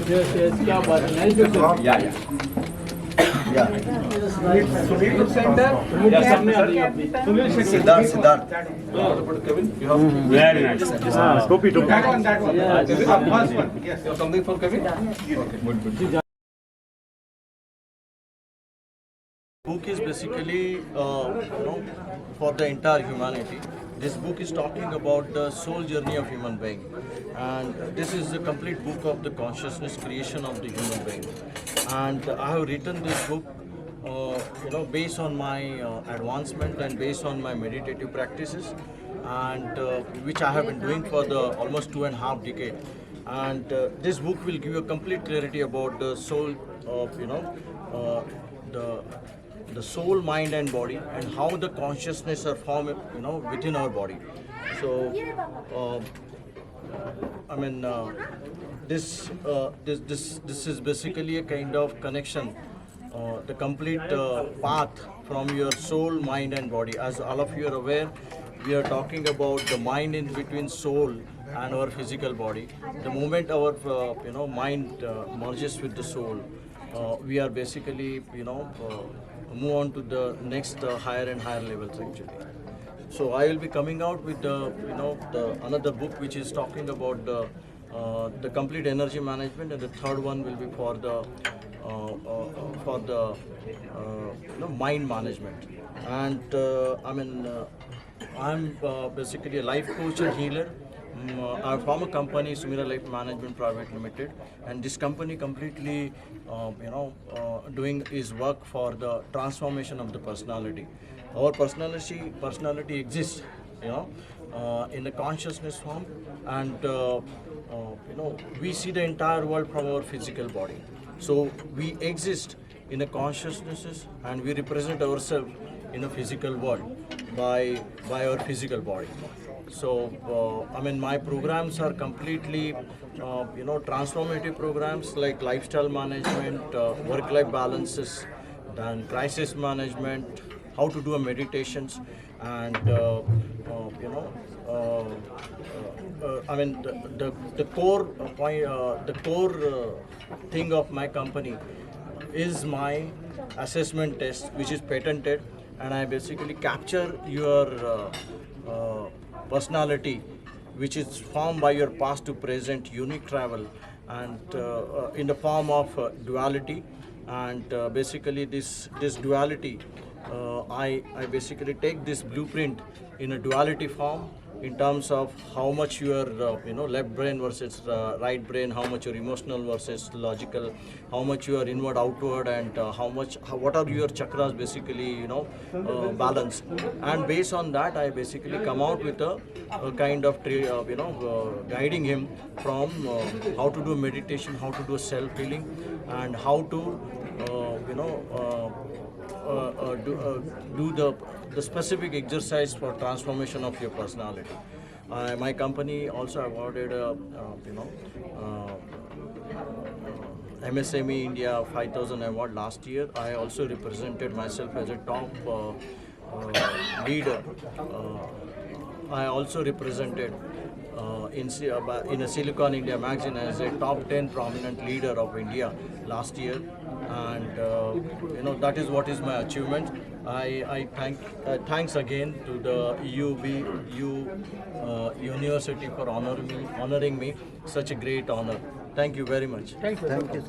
Yes, yes, क्या बात है, nice picture. Yeah. Sunil center. Yeah, सामने आ रही है अपनी. Siddharth. Kevin, you have Very nice. Topi. that one. Kevin, first one. Yes. You have something for Kevin? Okay, good. Book is basically, for the entire humanity. This book is talking about the soul journey of human being, and this is the complete book of the consciousness creation of the human being. And I have written this book, based on my advancement and based on my meditative practices, and which I have been doing for the almost 2.5 decades. And this book will give you a complete clarity about the soul of the soul, mind, and body, and how the consciousness are formed, within our body. So, this is basically a kind of connection, the complete path from your soul, mind, and body. As all of you are aware, we are talking about the mind in between soul and our physical body. The moment our mind merges with the soul, we are basically move on to the next higher and higher levels actually. So I will be coming out with the another book which is talking about the complete energy management, and the third one will be for the mind management. And I'm basically a life coach and healer. Our former company, Sumira Life Management Private Limited, and this company completely, doing is work for the transformation of the personality. Our personality exists, in the consciousness form, and we see the entire world from our physical body. So we exist in the consciousnesses, and we represent ourselves in a physical world by our physical body. So, my programs are completely, transformative programs like lifestyle management, work-life balances, then crisis management, how to do a meditations, and the core point, the core thing of my company is my assessment test, which is patented, and I basically capture your personality, which is formed by your past to present unique travel, and in the form of duality. And basically this duality, I basically take this blueprint in a duality form, in terms of how much your left brain versus right brain, how much your emotional versus logical, how much you are inward outward, and what are your chakras basically balanced. And based on that, I basically come out with a kind of guiding him from how to do meditation, how to do self healing, and how to do the specific exercise for transformation of your personality. My company also awarded MSME India 5000 award last year. I also represented myself as a top leader. I also represented in a Silicon India magazine as a top 10 prominent leader of India last year, and that is what is my achievement. I thanks again to the University for honoring me such a great honor. Thank you very much. Thank you.